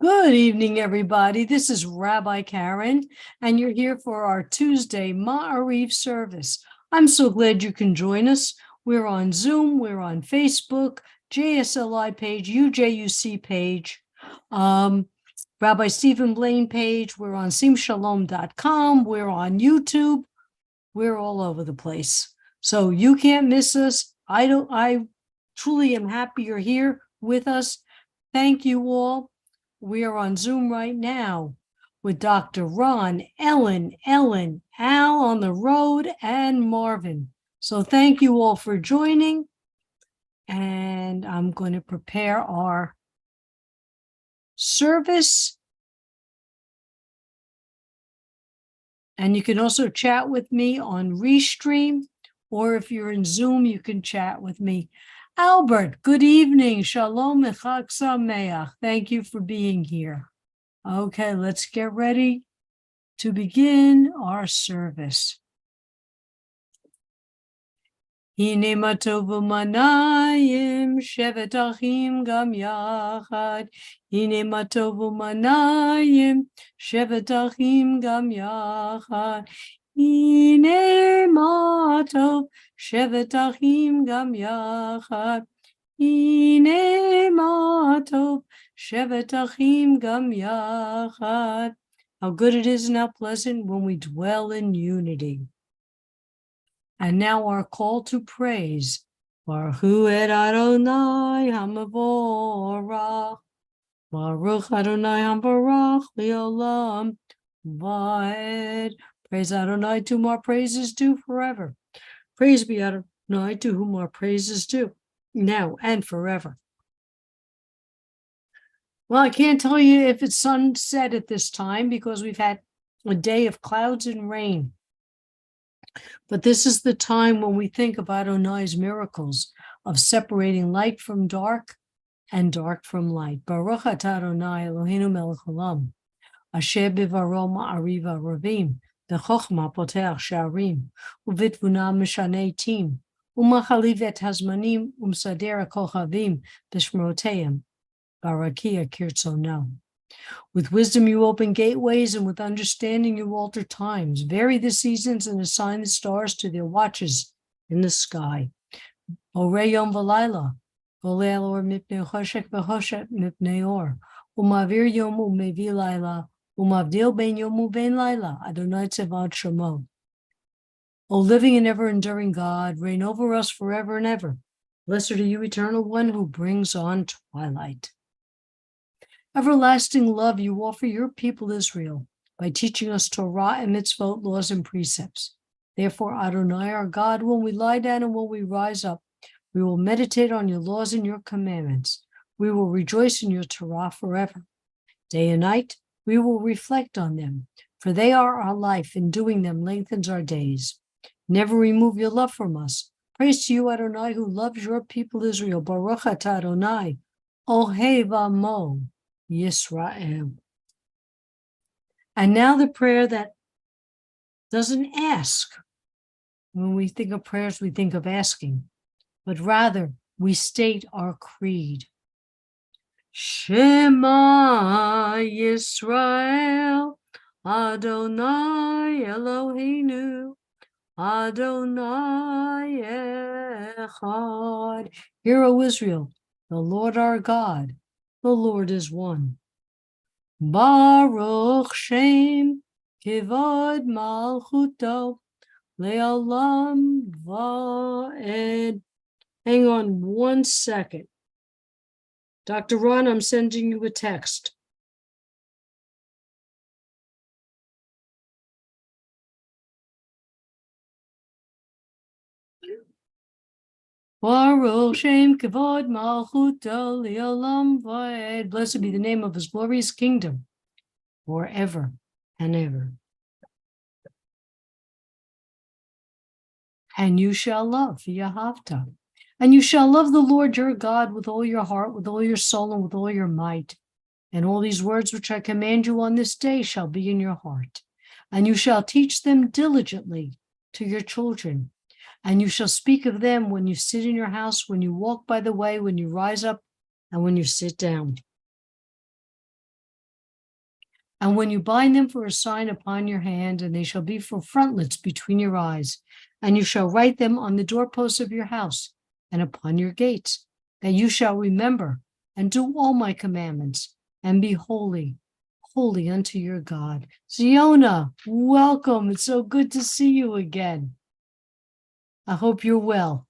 Good evening, everybody. This is Rabbi Karen, and you're here for our Tuesday Ma'ariv service. I'm so glad you can join us. We're on Zoom, we're on Facebook, JSLI page, UJUC page, Rabbi Stephen Blaine page. We're on simshalom.com. We're on YouTube. We're all over the place. So you can't miss us. I truly am happy you're here with us. Thank you all. We are on Zoom right now with Dr. Ron, Ellen, Al on the road, and Marvin. So thank you all for joining. And I'm going to prepare our service. And you can also chat with me on Restream, or if you're in Zoom, you can chat with me. Albert, good evening. Shalom Echag Sameach. Thank you for being here. Okay, let's get ready to begin our service. Hine matov u'manayim shevet achim gam yachad. Hine matov u'manayim shevet achim gam yachad. Hine matov shevet achim gam yachad. Hine matov shevet achim gam yachad. How good it is and how pleasant when we dwell in unity. And now our call to praise. Baruch hu et Adonai hamavorach. Baruch Adonai hamvarach leolam vaed. Praise Adonai, to whom our praise is due forever. Praise be Adonai, to whom our praise is due, now and forever. Well, I can't tell you if it's sunset at this time because we've had a day of clouds and rain. But this is the time when we think of Adonai's miracles of separating light from dark and dark from light. Baruch atah Adonai Eloheinu melech haolam, asher bivaro ma'ariv aravim, b'chochma poteach sha'arim, u'bitvuna mishanei tim, u'machaliv et hazmanim, u'msader ha'kochavim b'shmoroteihem, barakia kirtzono. With wisdom you open gateways, and with understanding you alter times. Vary the seasons and assign the stars to their watches in the sky. Orei yom v'layla, golei or mipnei choshek v'choshek mipnei or, umavir yom u'mevi layla, umavdil ben yom u'ben layla, Adonai tzevaot shemo. O living and ever-enduring God, reign over us forever and ever. Blessed are you, Eternal One, who brings on twilight. Everlasting love you offer your people Israel by teaching us Torah and mitzvot, laws and precepts. Therefore, Adonai, our God, when we lie down and when we rise up, we will meditate on your laws and your commandments. We will rejoice in your Torah forever. Day and night, we will reflect on them, for they are our life, and doing them lengthens our days. Never remove your love from us. Praise to you, Adonai, who loves your people Israel. Baruch atah Adonai, Ohev Amo Yisrael. And now the prayer that doesn't ask. When we think of prayers, we think of asking, but rather we state our creed. Shema Yisrael, Adonai Eloheinu, Adonai Echad. Hear, O Israel, the Lord our God, the Lord is one. Baruch Shem Kivod Malchuto Le'olam Vaed. Hang on 1 second. Dr. Ron, I'm sending you a text. Baruch Shem Kavod Malchuto Le'olam Vaed. Blessed be the name of his glorious kingdom, forever and ever. And you shall love Yahavta. And you shall love the Lord your God with all your heart, with all your soul, and with all your might. And all these words which I command you on this day shall be in your heart. And you shall teach them diligently to your children. And you shall speak of them when you sit in your house, when you walk by the way, when you rise up, and when you sit down. And when you bind them for a sign upon your hand, and they shall be for frontlets between your eyes, and you shall write them on the doorposts of your house and upon your gates, that you shall remember and do all my commandments, and be holy, holy unto your God. Ziona, welcome. It's so good to see you again. I hope you're well.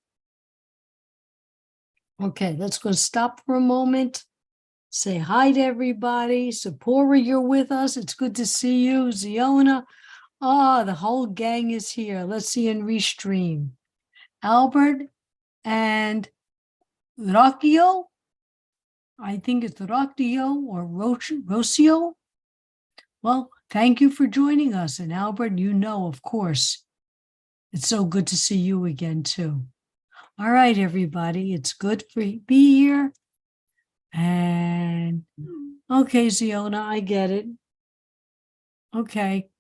Okay, let's go stop for a moment. Say hi to everybody. Sephora, you're with us. It's good to see you. Ziona. The whole gang is here. Let's see and restream. Albert and Rocchio. I think it's Rocchio or Rocio. Well, thank you for joining us. And Albert, you know, of course, it's so good to see you again, too. All right, everybody. It's good for you to be here. And okay, Ziona, I get it. Okay.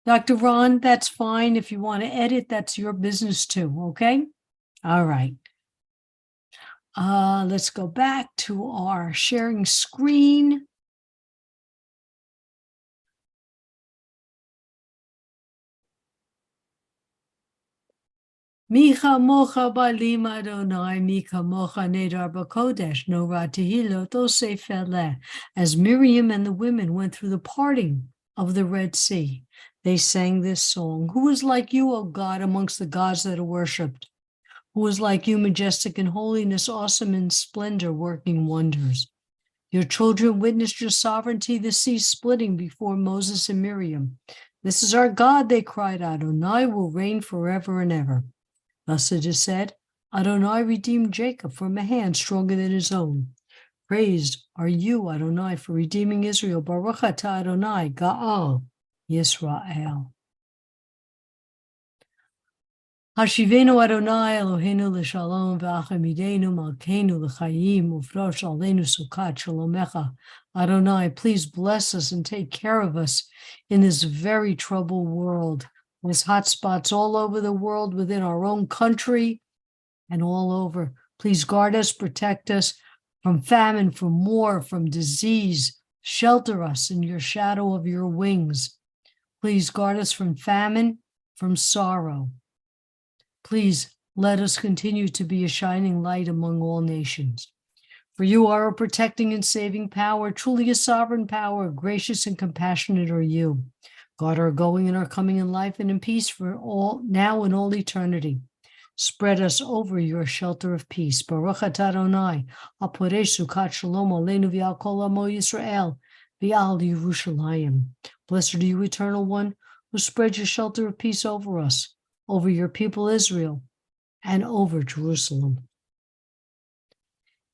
Dr. Ron, that's fine. If you want to edit, that's your business too, okay? All right. Let's go back to our sharing screen. Micha mocha balim Adonai, Micha mocha nedar b'kodesh, no ratihilo tosefele. As Miriam and the women went through the parting of the Red Sea, they sang this song. Who is like you, O God, amongst the gods that are worshipped? Who is like you, majestic in holiness, awesome in splendor, working wonders? Your children witnessed your sovereignty, the sea splitting before Moses and Miriam. This is our God, they cried out. Adonai will reign forever and ever. Thus it is said, Adonai redeemed Jacob from a hand stronger than his own. Praised are you, Adonai, for redeeming Israel. Baruch atah Adonai, Ga'al Yisrael. Hashivenu Adonai Eloheinu l'shalom v'achamidenu malkeinu l'chayim ufrosh aleinu sukkot shalomecha. Adonai, please bless us and take care of us in this very troubled world. There's hot spots all over the world, within our own country and all over. Please guard us, protect us from famine, from war, from disease. Shelter us in your shadow of your wings. Please guard us from famine, from sorrow. Please let us continue to be a shining light among all nations. For you are a protecting and saving power, truly a sovereign power, gracious and compassionate are you. God, our going and our coming in life and in peace for all now and all eternity. Spread us over your shelter of peace. Baruch atah Adonai, haporesh sukat shalom aleinu v'al kol amo Yisrael v'al Yerushalayim. Blessed are you, Eternal One, who spread your shelter of peace over us, over your people Israel, and over Jerusalem.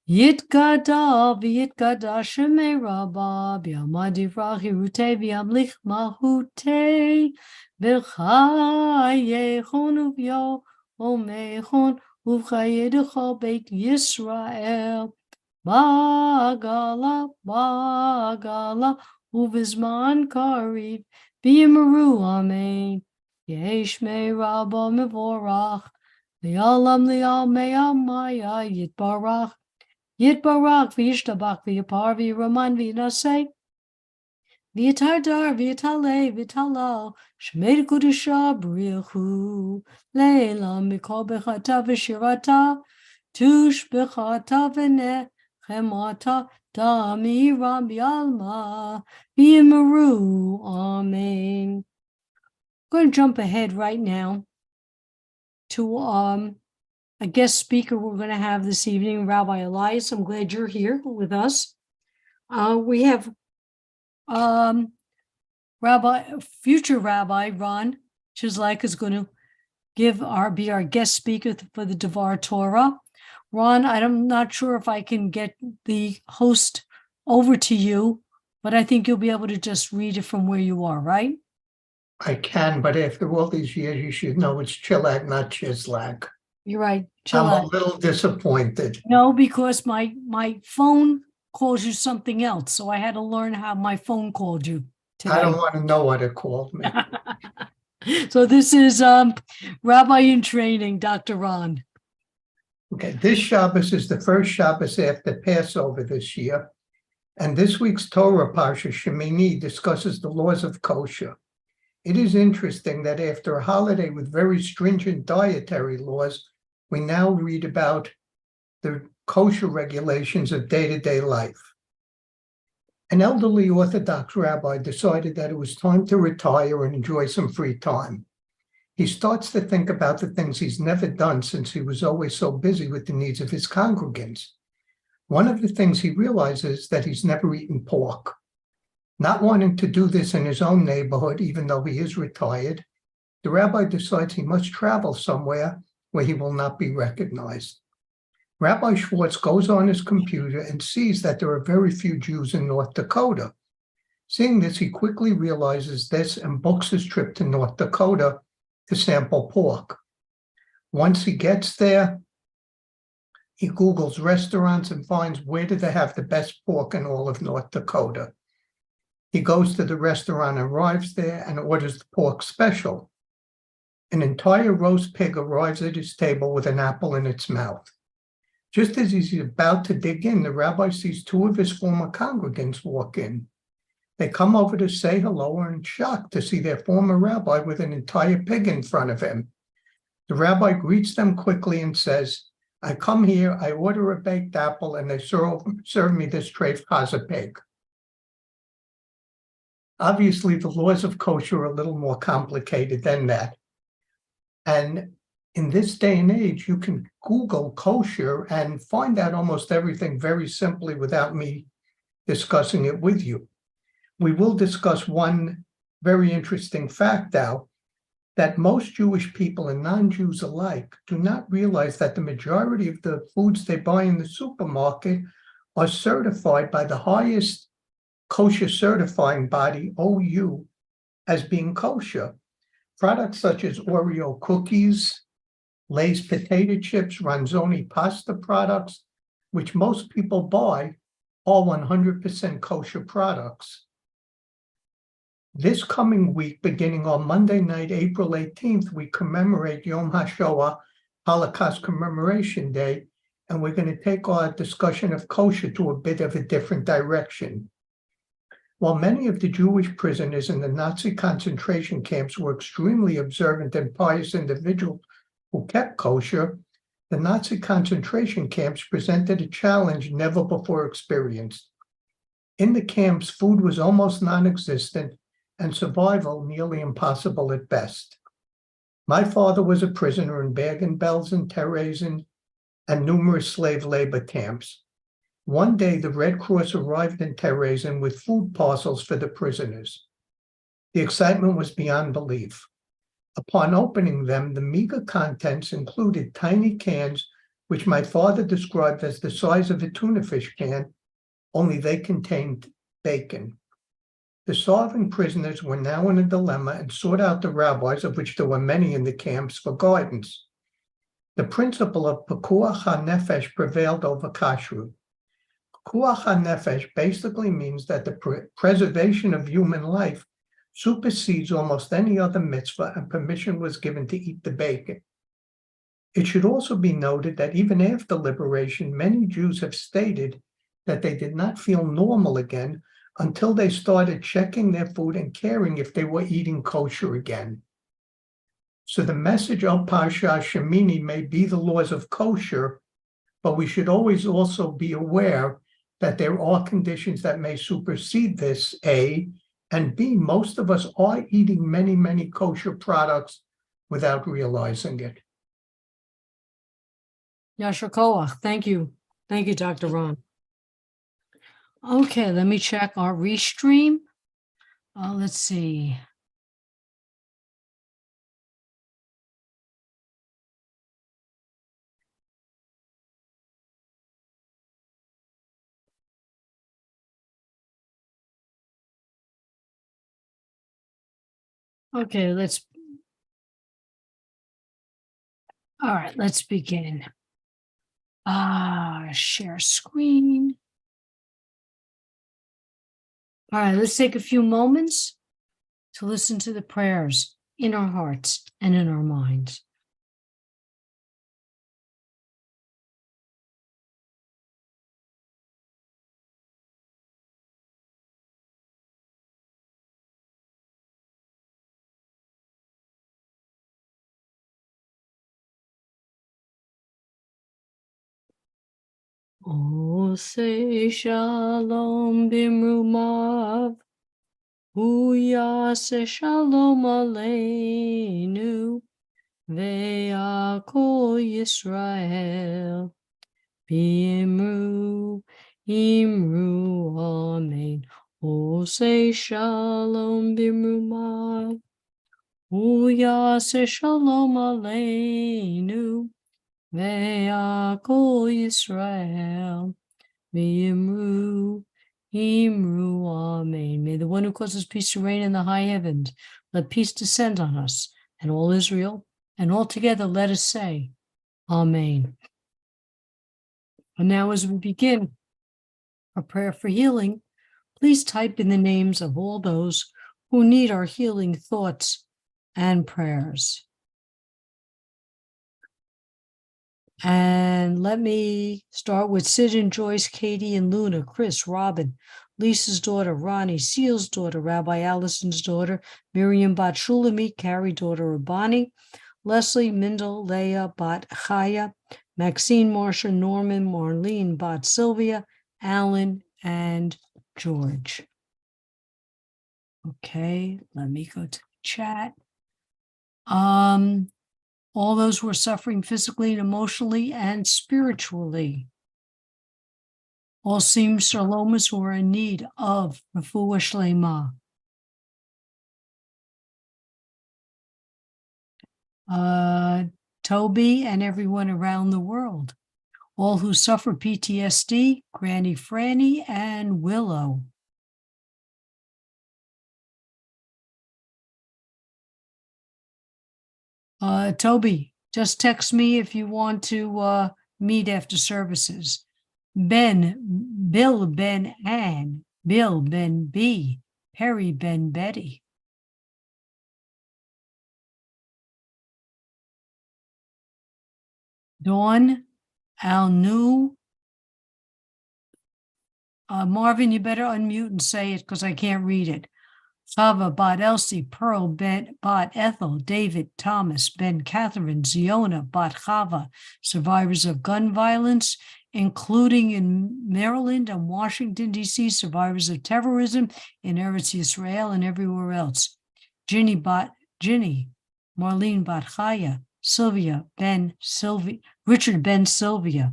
Yitkada v'yitkada shemei rabba b'yamad yivrach hirutei v'yamlich malhutei v'chayechon uv'yomechon uv'chayedecha beit Yisrael ba'agala uv'zman kariv v'yimaru amen yesh mei rabba mevorach v'yalam li'al me'amaya yitbarach Yitbarach v'yishtabach v'yapar v'yiraman v'yinaseh v'yitardar v'yitaleh v'yitalal shemei kudusha b'richu leilam mikol bechata v'shirata tush bechata v'nechemata damiram b'yalma v'yimaru. Amen. I'm going to jump ahead right now to a guest speaker we're going to have this evening, Rabbi Elias. I'm glad you're here with us. We have future Rabbi Ron Chislak is going to be our guest speaker for the Devar Torah. Ron, I'm not sure if I can get the host over to you, but I think you'll be able to just read it from where you are, right? I can, but after all these years, you should know it's Chilak, not Chislak. You're right. I'm a little disappointed. No, because my phone calls you something else, so I had to learn how my phone called you today. I don't want to know what it called me. So this is Rabbi in Training, Dr. Ron. Okay, this Shabbos is the first Shabbos after Passover this year, And this week's Torah Parsha Shemini discusses the laws of kosher. It is interesting that after a holiday with very stringent dietary laws, we now read about the kosher regulations of day-to-day life. An elderly Orthodox rabbi decided that it was time to retire and enjoy some free time. He starts to think about the things he's never done since he was always so busy with the needs of his congregants. One of the things he realizes is that he's never eaten pork. Not wanting to do this in his own neighborhood, even though he is retired, the rabbi decides he must travel somewhere where he will not be recognized. Rabbi Schwartz goes on his computer and sees that there are very few Jews in North Dakota. Seeing this, he quickly realizes this and books his trip to North Dakota to sample pork. Once he gets there, he Googles restaurants and finds where do they have the best pork in all of North Dakota. He goes to the restaurant, arrives there, and orders the pork special. An entire roast pig arrives at his table with an apple in its mouth. Just as he's about to dig in, the rabbi sees two of his former congregants walk in. They come over to say hello and are shocked to see their former rabbi with an entire pig in front of him. The rabbi greets them quickly and says, "I come here, I order a baked apple, and they serve me this treif chaza pig." Obviously, the laws of kosher are a little more complicated than that. And in this day and age, you can Google kosher and find out almost everything very simply without me discussing it with you. We will discuss one very interesting fact now, that most Jewish people and non-Jews alike do not realize that the majority of the foods they buy in the supermarket are certified by the highest kosher certifying body, OU, as being kosher. Products such as Oreo cookies, Lay's potato chips, Ronzoni pasta products, which most people buy, are 100% kosher products. This coming week, beginning on Monday night, April 18th, we commemorate Yom HaShoah, Holocaust Commemoration Day, and we're going to take our discussion of kosher to a bit of a different direction. While many of the Jewish prisoners in the Nazi concentration camps were extremely observant and pious individuals who kept kosher, the Nazi concentration camps presented a challenge never before experienced. In the camps, food was almost non-existent and survival nearly impossible at best. My father was a prisoner in Bergen-Belsen, Theresen, and numerous slave labor camps. One day, the Red Cross arrived in Theresen with food parcels for the prisoners. The excitement was beyond belief. Upon opening them, the meager contents included tiny cans, which my father described as the size of a tuna fish can, only they contained bacon. The starving prisoners were now in a dilemma and sought out the rabbis, of which there were many in the camps, for guidance. The principle of pekuach hanefesh prevailed over kashrut. Pekuach hanefesh basically means that the preservation of human life supersedes almost any other mitzvah, and permission was given to eat the bacon. It should also be noted that even after liberation, many Jews have stated that they did not feel normal again until they started checking their food and caring if they were eating kosher again. So the message of Parsha Shemini may be the laws of kosher, but we should always also be aware that there are conditions that may supersede this, A, and B, most of us are eating many, many kosher products without realizing it. Yasher Koach. Thank you. Thank you, Dr. Ron. Okay, let me check our restream. Let's see. Okay, all right, let's begin. Share screen. All right, let's take a few moments to listen to the prayers in our hearts and in our minds. Osei shalom bimrumav, hu yaseh shalom aleinu, ve'akol Yisrael, b'imru, imru, amen. Osei shalom bimrumav, hu yaseh shalom aleinu, ve'akol Yisrael, V'imru, Imru, Amen. May the one who causes peace to reign in the high heavens, let peace descend on us and all Israel, and all together let us say, Amen. And now as we begin our prayer for healing, please type in the names of all those who need our healing thoughts and prayers. And let me start with Sid and Joyce, Katie and Luna, Chris, Robin, Lisa's daughter, Ronnie, Seal's daughter, Rabbi Allison's daughter, Miriam Bat Shulamit, Carrie, daughter Rabani, Leslie, Mindel, Leah, Bat Chaya, Maxine, Marsha, Norman, Marlene, Bat Sylvia, Alan, and George. Okay, let me go to the chat. All those who are suffering physically and emotionally and spiritually. All Sim Shalomas who are in need of Refuah Shlema. Toby and everyone around the world. All who suffer PTSD, Granny Franny and Willow. Toby, just text me if you want to meet after services. Bill Ben Ann, Bill Ben B, Perry Ben Betty. Dawn Al-Nu. Marvin, you better unmute and say it because I can't read it. Chava, Bat Elsie, Pearl, Bat Ethel, David, Thomas, Ben Catherine, Ziona, Bat Chava, survivors of gun violence, including in Maryland and Washington, D.C., survivors of terrorism in Eretz Yisrael and everywhere else. Ginny, Marlene Bat Chaya, Richard Ben Sylvia.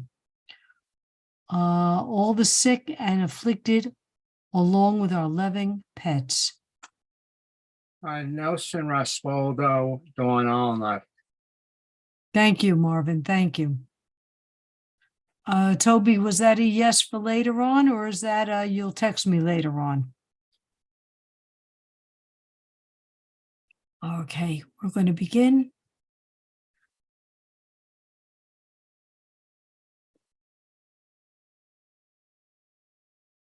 All the sick and afflicted, along with our loving pets. Nelson Raspoldo, Dawn Allen. Thank you, Marvin. Thank you. Toby, was that a yes for later on, or is that you'll text me later on? Okay, we're going to begin.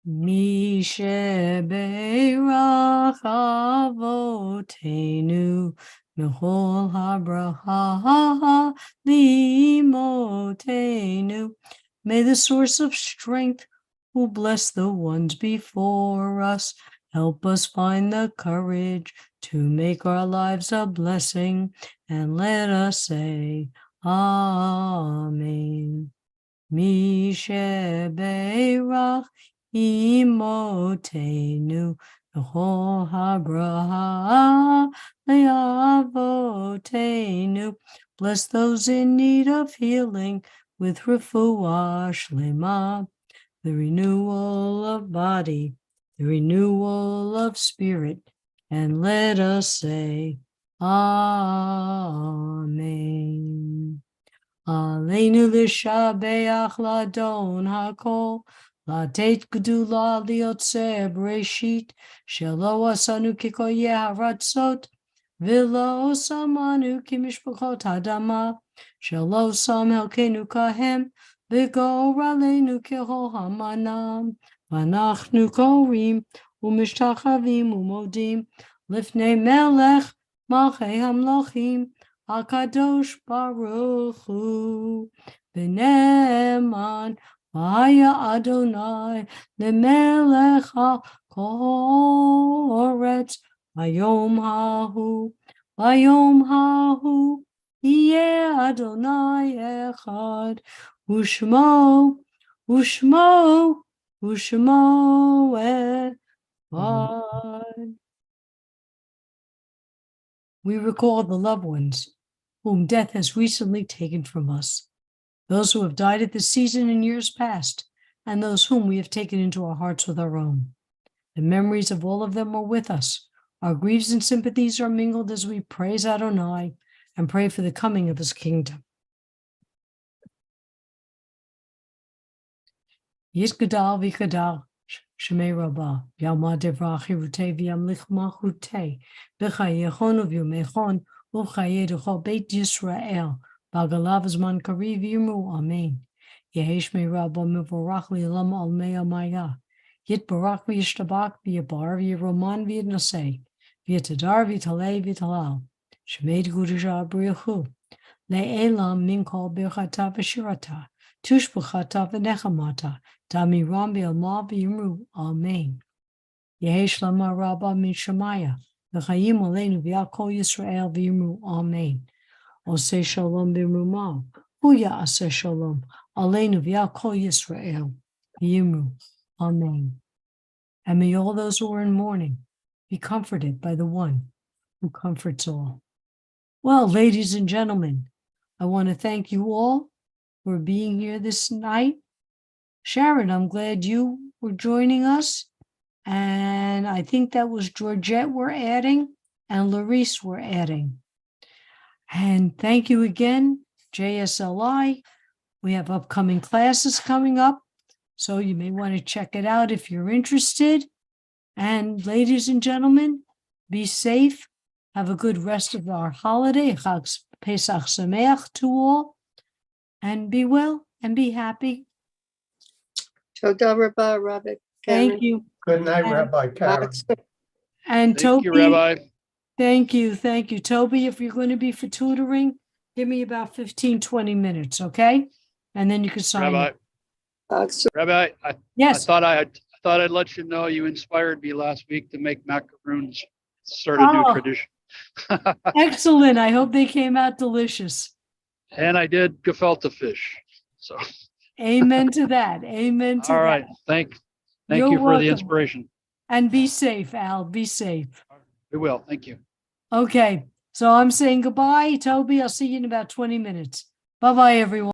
Mi shebeirach avotenu mechol habraha limotenu. May the source of strength, who bless the ones before us, help us find the courage to make our lives a blessing, and let us say, Amen. Mi shebeirach imotenu v'chol habraha le'avotenu. Bless those in need of healing with refuah shlema, the renewal of body, the renewal of spirit, and let us say, Amen. Aleinu l'shabeach ladon hakol, latet gedula liotze breshit, shelo asanu kikoye haratzot, v'lo samanu kimishpachot hadama, shelo sam helkenu kahem, v'goralenu keho hamanam, v'anachnu korim, u'mishtachavim u'modim, lifnei melech, malchei hamlochim, HaKadosh Baruch Hu, B'ne'eman, V'haya Adonai, L'melech ha'koretz, V'yom ha'hu, Yeh Adonai Echad, U'shmo Ushmo Echad. We recall the loved ones whom death has recently taken from us, those who have died at this season in years past, and those whom we have taken into our hearts with our own. The memories of all of them are with us. Our griefs and sympathies are mingled as we praise Adonai and pray for the coming of his kingdom. Yisgadal v'chadal Shemei Rabbah Yalma Devra Chirutei V'Yamlich Malchutei B'Chayechon U'V'Yomechon U'Chayei D'Chol Beit Yisrael B'Agalav Zman Kariv Yirmu Amen. Yehi Shmei Rabbah Mevorach Li'Olam Almei Amaya Yitbarach V'Yishtabach V'Yabar V'Yiroman V'Yidnasei V'Yitadar V'Yitalei V'Yitalal Shemei D'Gudisha B'Richu Le'elam Min Kol Birchata V'Shirata Tushbuchata V'Nechamata Dami Rambi Alma V'Yimru Amen. Yehi Shlama Rabbah Min Shemaya V'Chayim Aleinu V'Yakol Yisrael V'Yimru Amen. Oseh Shalom B'Mrumal Huya Aseh Shalom Aleinu V'Yakol Yisrael V'Yimru Amen. And may all those who are in mourning be comforted by the one who comforts all. Well, ladies and gentlemen, I want to thank you all for being here this night. Sharon, I'm glad you were joining us. And I think that was Georgette we're adding and Larice we're adding. And thank you again, JSLI. We have upcoming classes coming up, so you may want to check it out if you're interested. And ladies and gentlemen, be safe. Have a good rest of our holiday. Chag Pesach Sameach to all. And be well and be happy. Toda Rabba, Rabbi Thank Karen. you. Good night, And- Rabbi Karen. And Thank Toby, you, Rabbi. thank you. Toby, if you're going to be for tutoring, give me about 15, 20 minutes, okay? And then you can sign Rabbi, up. Rabbi, I Yes. thought I'd let you know you inspired me last week to make macaroons. Start a new Oh. tradition. Excellent. I hope they came out delicious. And I did gefilte fish. So, Amen to that. Amen to all right. that. Thank You're you for welcome. the inspiration. And be safe, Al. Be safe. We will. Thank you. Okay. So I'm saying goodbye, Toby. I'll see you in about 20 minutes. Bye-bye, everyone.